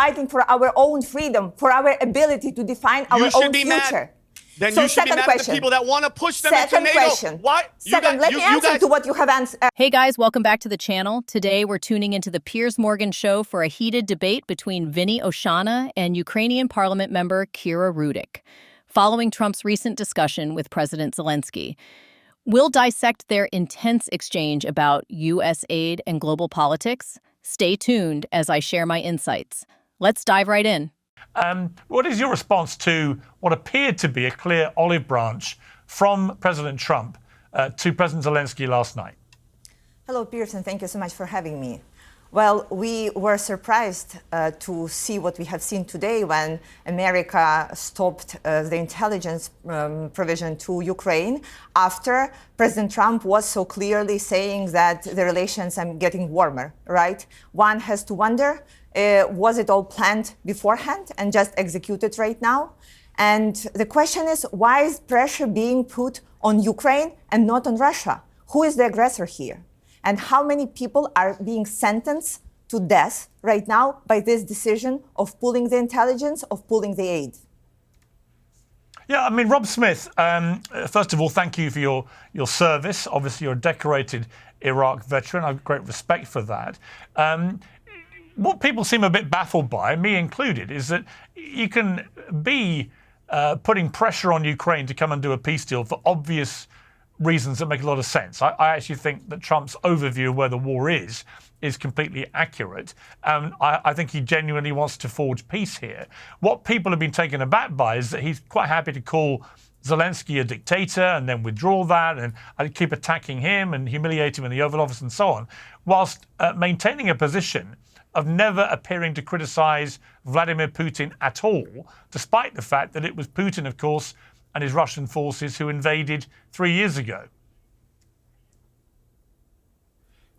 fighting for our own freedom, for our ability to define our own future. Then you should be mad at the people that want to push them into NATO. Question. Why? Second, let me answer to what you have answered. Hey guys, welcome back to the channel. Today we're tuning into the Piers Morgan show for a heated debate between Vinny Oshana and Ukrainian parliament member Kira Rudik, following Trump's recent discussion with President Zelensky. We'll dissect their intense exchange about U.S. aid and global politics. Stay tuned as I share my insights. Let's dive right in. What is your response to what appeared to be a clear olive branch from President Trump to President Zelensky last night? Hello, Piers, and thank you so much for having me. Well, we were surprised to see what we have seen today when America stopped the intelligence provision to Ukraine after President Trump was so clearly saying that the relations are getting warmer, right? One has to wonder, was it all planned beforehand and just executed right now? And the question is, why is pressure being put on Ukraine and not on Russia? Who is the aggressor here? And how many people are being sentenced to death right now by this decision of pulling the intelligence, of pulling the aid? Yeah, I mean, Rob Smith, first of all, thank you for your service. Obviously, you're a decorated Iraq veteran. I have great respect for that. What people seem a bit baffled by, me included, is that you can be putting pressure on Ukraine to come and do a peace deal for obvious reasons that make a lot of sense. I actually think that Trump's overview of where the war is completely accurate. I think he genuinely wants to forge peace here. What people have been taken aback by is that he's quite happy to call Zelensky a dictator and then withdraw that and keep attacking him and humiliate him in the Oval Office and so on, whilst maintaining a position of never appearing to criticize Vladimir Putin at all, despite the fact that it was Putin, of course, and his Russian forces who invaded 3 years ago.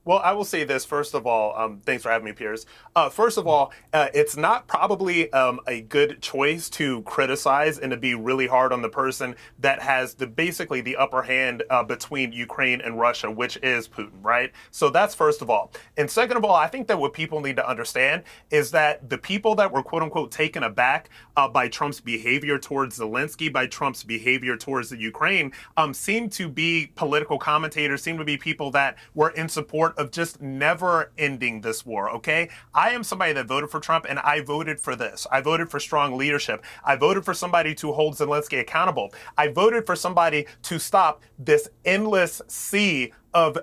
Well, I will say this, first of all, thanks for having me, Piers. First of all, it's not probably a good choice to criticize and to be really hard on the person that has basically the upper hand between Ukraine and Russia, which is Putin, right? So that's first of all. And second of all, I think that what people need to understand is that the people that were, quote unquote, taken aback by Trump's behavior towards Zelensky, by Trump's behavior towards the Ukraine, seem to be political commentators, seem to be people that were in support of just never ending this war, okay? I am somebody that voted for Trump, and I voted for this. I voted for strong leadership. I voted for somebody to hold Zelensky accountable. I voted for somebody to stop this endless sea of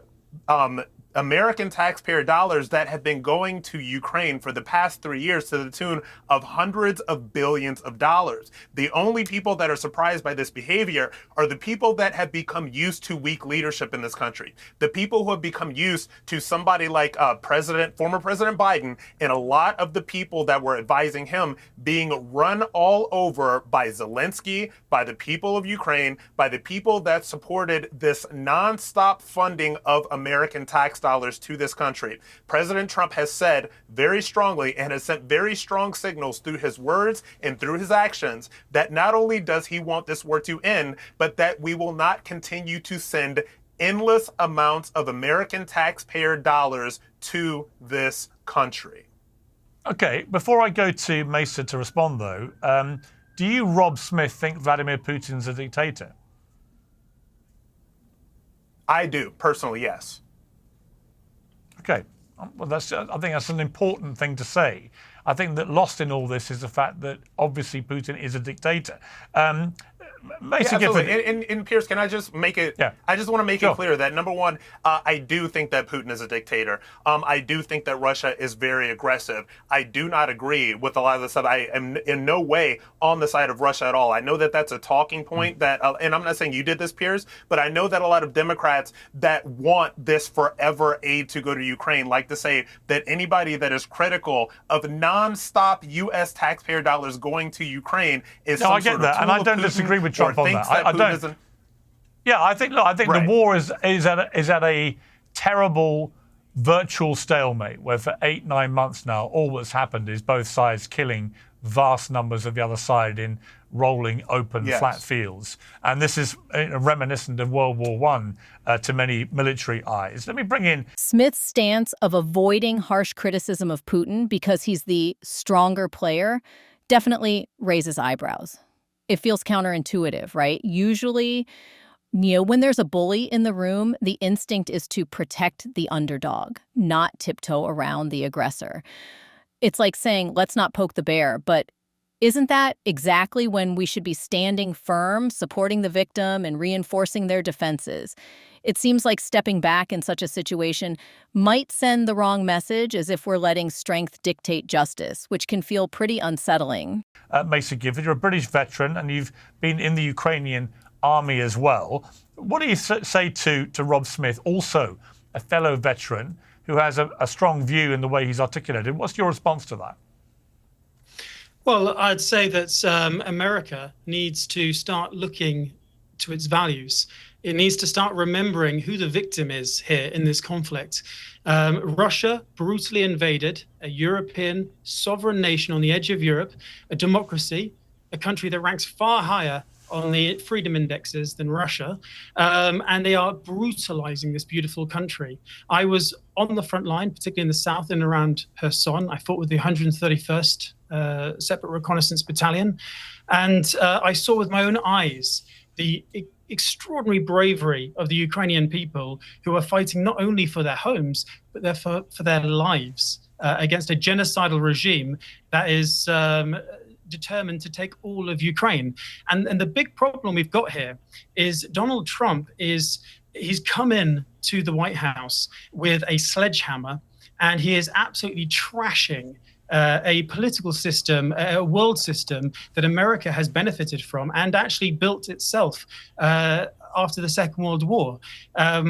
American taxpayer dollars that have been going to Ukraine for the past 3 years to the tune of hundreds of billions of dollars. The only people that are surprised by this behavior are the people that have become used to weak leadership in this country. The people who have become used to somebody like former President Biden, and a lot of the people that were advising him being run all over by Zelensky, by the people of Ukraine, by the people that supported this nonstop funding of American tax dollars to this country. President Trump has said very strongly and has sent very strong signals through his words and through his actions that not only does he want this war to end, but that we will not continue to send endless amounts of American taxpayer dollars to this country. Okay, before I go to Mesa to respond though, do you, Rob Smith, think Vladimir Putin's a dictator? I do, personally, yes. Okay, well, I think that's an important thing to say. I think that lost in all this is the fact that obviously Putin is a dictator. Absolutely. And Piers, can I just make it? Yeah. I just want to make it clear that number one, I do think that Putin is a dictator. I do think that Russia is very aggressive. I do not agree with a lot of the stuff. I am in no way on the side of Russia at all. I know that that's a talking point that, and I'm not saying you did this, Piers, but I know that a lot of Democrats that want this forever aid to go to Ukraine like to say that anybody that is critical of nonstop U.S. taxpayer dollars going to Ukraine is some I get sort that, of and I don't Putin, disagree with Trump on that. I don't. Yeah, I think. Look, I think right. The war is at a terrible virtual stalemate where for 8-9 months now, all that's happened is both sides killing vast numbers of the other side in rolling, open, flat fields. And this is reminiscent of World War I to many military eyes. Let me bring in Smith's stance of avoiding harsh criticism of Putin because he's the stronger player definitely raises eyebrows. It feels counterintuitive, right? Usually, when there's a bully in the room, the instinct is to protect the underdog, not tiptoe around the aggressor. It's like saying, let's not poke the bear, but isn't that exactly when we should be standing firm, supporting the victim, and reinforcing their defenses? It seems like stepping back in such a situation might send the wrong message, as if we're letting strength dictate justice, which can feel pretty unsettling. Mason Gifford, you're a British veteran, and you've been in the Ukrainian army as well. What do you say to Rob Smith, also a fellow veteran who has a strong view in the way he's articulated? What's your response to that? Well, I'd say that America needs to start looking to its values. It needs to start remembering who the victim is here in this conflict. Russia brutally invaded a European sovereign nation on the edge of Europe, a democracy, a country that ranks far higher on the freedom indexes than Russia, and they are brutalizing this beautiful country. I was on the front line, particularly in the south and around Kherson. I fought with the 131st Separate Reconnaissance Battalion, and I saw with my own eyes the extraordinary bravery of the Ukrainian people who are fighting not only for their homes, but for their lives against a genocidal regime that is determined to take all of Ukraine. And the big problem we've got here is Donald Trump he's come in to the White House with a sledgehammer, and he is absolutely trashing a political system, a world system that America has benefited from and actually built itself after the Second World War.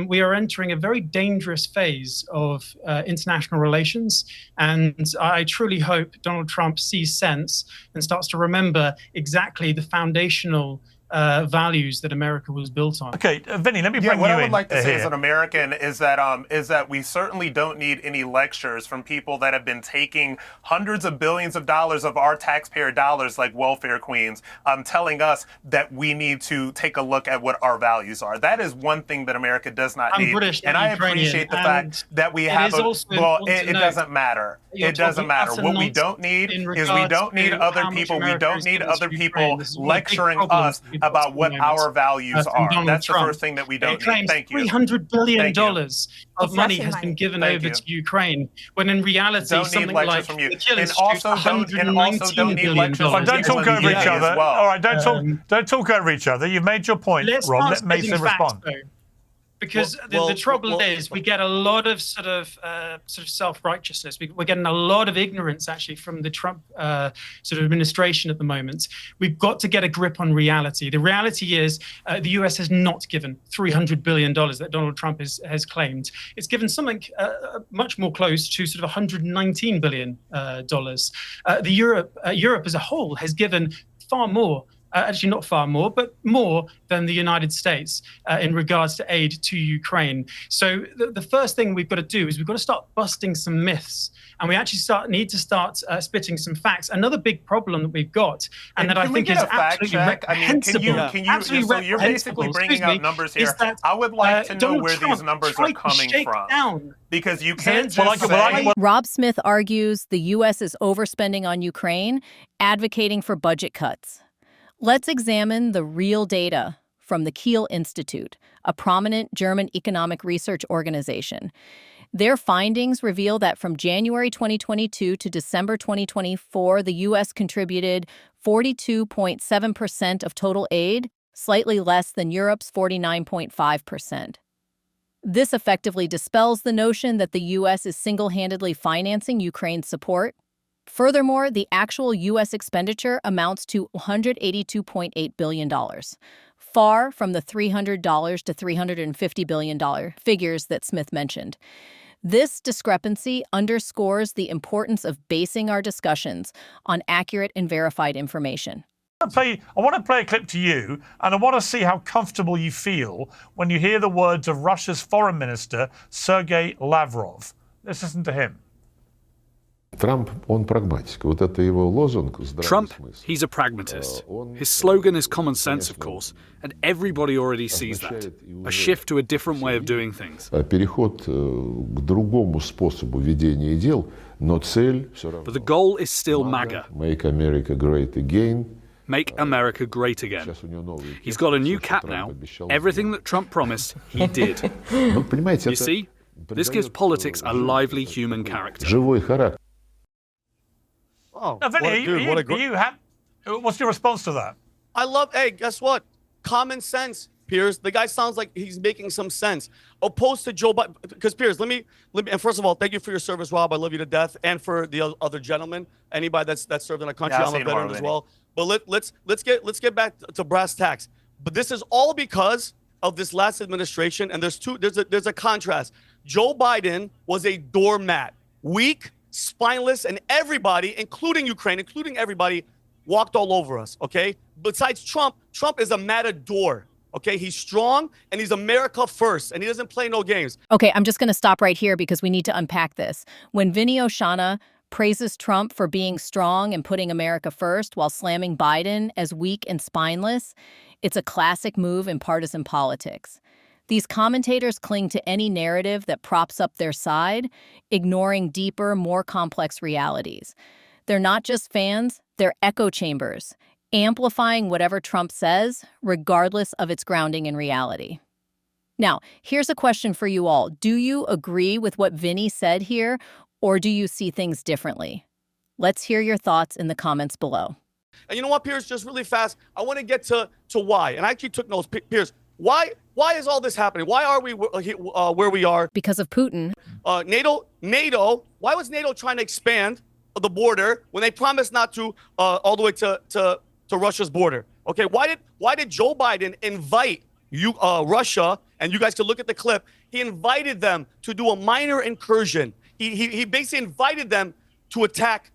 We are entering a very dangerous phase of international relations, and I truly hope Donald Trump sees sense and starts to remember exactly the foundational values that America was built on. Okay, Vinny, let me bring you in. What I would like to say as an American is that we certainly don't need any lectures from people that have been taking hundreds of billions of dollars of our taxpayer dollars, like welfare queens, telling us that we need to take a look at what our values are. That is one thing that America does not need. British and I appreciate the fact that we have it doesn't matter. It doesn't matter. What we don't need is we don't need other people. We don't need other people lecturing us about what our values are. That's the first thing that we don't need. Thank you. $300 billion of money has been given over to Ukraine, when in reality, something like from you. the killers also don't need lectures. Don't talk over each other. All right, don't talk over each other. You've made your point, Rob. Let Mason respond. Because the trouble is, we get a lot of sort of self-righteousness. We're getting a lot of ignorance, actually, from the Trump sort of administration at the moment. We've got to get a grip on reality. The reality is the US has not given $300 billion that Donald Trump has claimed. It's given something much more close to sort of $119 billion. Europe as a whole has given far more. Actually, not far more, but more than the United States in regards to aid to Ukraine. So the first thing we've got to do is we've got to start busting some myths, and we actually need to start spitting some facts. Another big problem that we've got, and that I think is absolutely reprehensible. So you're basically bringing up numbers here. I would like to know where these numbers are coming from. Because you can't just say... Rob Smith argues the U.S. is overspending on Ukraine, advocating for budget cuts. Let's examine the real data from the Kiel Institute, a prominent German economic research organization. Their findings reveal that from January 2022 to December 2024, the U.S. contributed 42.7% of total aid, slightly less than Europe's 49.5%. This effectively dispels the notion that the U.S. is single-handedly financing Ukraine's support. Furthermore, the actual U.S. expenditure amounts to $182.8 billion, far from the $300 to $350 billion figures that Smith mentioned. This discrepancy underscores the importance of basing our discussions on accurate and verified information. I want to play a clip to you, and I want to see how comfortable you feel when you hear the words of Russia's Foreign Minister, Sergei Lavrov. Let's listen to him. Trump, он прагматик. Вот это его лозунг. Trump, he's a pragmatist. His slogan is common sense, of course, and everybody already sees that. A shift to a different way of doing things. Переход к другому способу ведения дел, но цель все равно. But the goal is still MAGA. Make America great again. Make America great again. He's got a new cap now. Everything that Trump promised, he did. You see, this gives politics a lively human character. Живой характер. Oh, Vinny, what's your response to that? I love, hey, guess what? Common sense, Piers. The guy sounds like he's making some sense. Opposed to Joe Biden, because Piers, let me, and first of all, thank you for your service, Rob. I love you to death. And for the other gentlemen, anybody that's served in our country, I'm a veteran as well. But let's get back to brass tacks. But this is all because of this last administration, and there's a contrast. Joe Biden was a doormat, weak, spineless, and everybody, including Ukraine, including everybody, walked all over us, okay? Besides Trump is a matador, okay? He's strong, and he's America first, and he doesn't play no games. Okay, I'm just going to stop right here because we need to unpack this. When Vinny Oshana praises Trump for being strong and putting America first while slamming Biden as weak and spineless, it's a classic move in partisan politics. These commentators cling to any narrative that props up their side, ignoring deeper, more complex realities. They're not just fans, they're echo chambers, amplifying whatever Trump says, regardless of its grounding in reality. Now, here's a question for you all. Do you agree with what Vinny said here, or do you see things differently? Let's hear your thoughts in the comments below. And you know what, Piers, just really fast, I want to get to why. And I actually took notes. Piers, why is all this happening? Why are we where we are? Because of Putin. NATO, why was NATO trying to expand the border when they promised not to all the way to Russia's border? Okay, why did Joe Biden invite Russia, and you guys can look at the clip, he invited them to do a minor incursion. He basically invited them to attack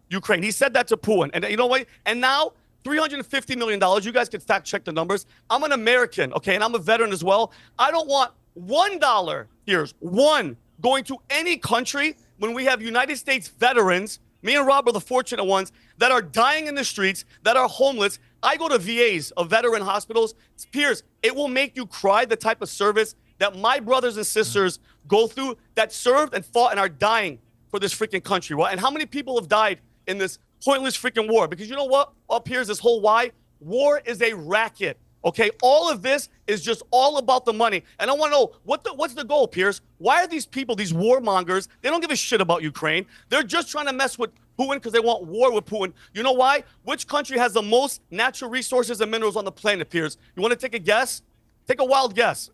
Ukraine. He said that to Putin. And you know what? And now $350 million. You guys can fact check the numbers. I'm an American, okay, and I'm a veteran as well. I don't want $1, here's one, going to any country when we have United States veterans, me and Rob are the fortunate ones, that are dying in the streets, that are homeless. I go to VAs, of veteran hospitals. Piers, it will make you cry, the type of service that my brothers and sisters go through, that served and fought and are dying for this freaking country. Right? And how many people have died in this pointless freaking war? Because you know what? Up here is this whole why. War is a racket. Okay, all of this is just all about the money. And I want to know, what's the goal, Piers? Why are these people, these warmongers, they don't give a shit about Ukraine. They're just trying to mess with Putin because they want war with Putin. You know why? Which country has the most natural resources and minerals on the planet, Piers? You want to take a guess? Take a wild guess.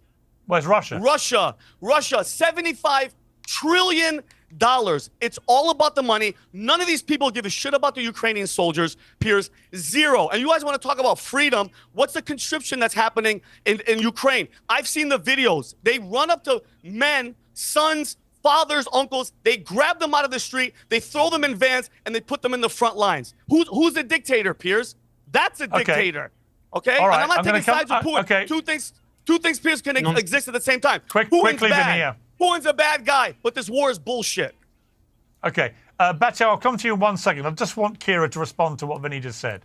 Where's Russia? Russia, $75 trillion. It's all about the money. None of these people give a shit about the Ukrainian soldiers, Piers. Zero. And you guys want to talk about freedom? What's the conscription that's happening in Ukraine? I've seen the videos. They run up to men, sons, fathers, uncles. They grab them out of the street. They throw them in vans and they put them in the front lines. Who's the dictator, Piers? That's a dictator. Okay? All right. And I'm not taking sides with Putin. Okay. Two things, Piers, can exist at the same time. Quickly, Vinny. Putin's a bad guy, but this war is bullshit. Okay. Batya, I'll come to you in 1 second. I just want Kira to respond to what Vinny just said.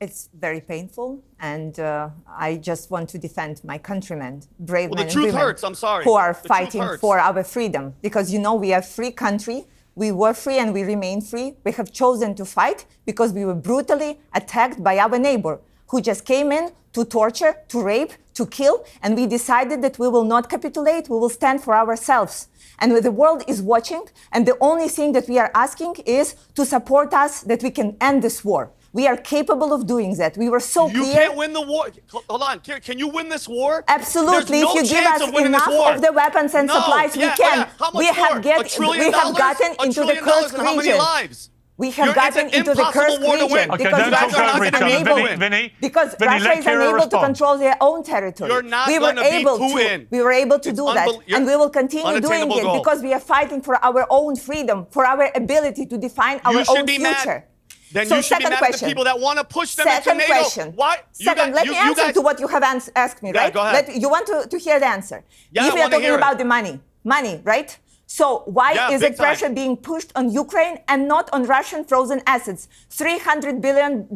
It's very painful, and I just want to defend my countrymen, brave men and truth women hurts. I'm sorry. who are The fighting truth hurts. for our freedom. Because, you know, we are a free country. We were free and we remain free. We have chosen to fight because we were brutally attacked by our neighbor, who just came in to torture, to rape, to kill, and we decided that we will not capitulate, we will stand for ourselves. And the world is watching, and the only thing that we are asking is to support us that we can end this war. We are capable of doing that. We were so clear. You can't win the war. Hold on, can you win this war? Absolutely. There's no if you give chance us of winning enough this war. of the weapons and supplies, we can. How much We have, more? get, $1 trillion? we have gotten $1 into the trillion Kursk and how many region. lives? We have gotten into the Kursk war to region win. Okay, because don't Russia talk over is each other. unable. Vinny, Because Vinny, Russia let is Kira unable to respond. control their own territory. You're not we were gonna beat able Putin. to. We were able to do that, and we will continue doing unattainable it goal. because we are fighting for our own freedom, for our ability to define our You should own be future. mad. Then So you should be second mad at question. the people that want to push them into Second NATO. question. Why? Second, let me answer to what you have asked me, Yeah, right? go ahead. You want to hear the answer. Yeah, if I we are wanna talking hear it. about the money, right? So why is big it pressure time. being pushed on Ukraine and not on Russian frozen assets? $300 billion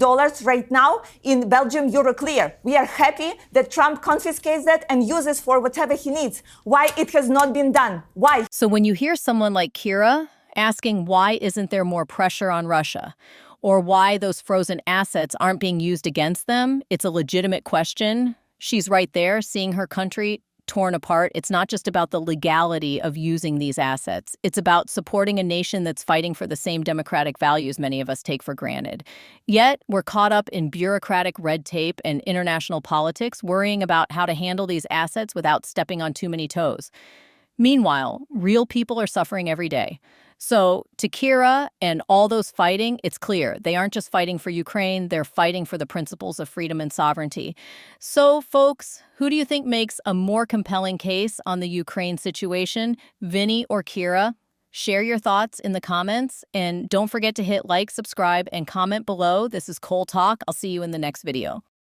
right now in Belgium Euroclear. We are happy that Trump confiscates that and uses for whatever he needs. Why it has not been done? Why? So when you hear someone like Kira asking why isn't there more pressure on Russia, or why those frozen assets aren't being used against them, it's a legitimate question. She's right there, seeing her country torn apart. It's not just about the legality of using these assets. It's about supporting a nation that's fighting for the same democratic values many of us take for granted. Yet, we're caught up in bureaucratic red tape and international politics, worrying about how to handle these assets without stepping on too many toes. Meanwhile, real people are suffering every day. So to Kira and all those fighting, it's clear they aren't just fighting for Ukraine, they're fighting for the principles of freedom and sovereignty. So, folks, who do you think makes a more compelling case on the Ukraine situation, Vinny or Kira? Share your thoughts in the comments, and don't forget to hit like, subscribe, and comment below. This is Cole Talk. I'll see you in the next video.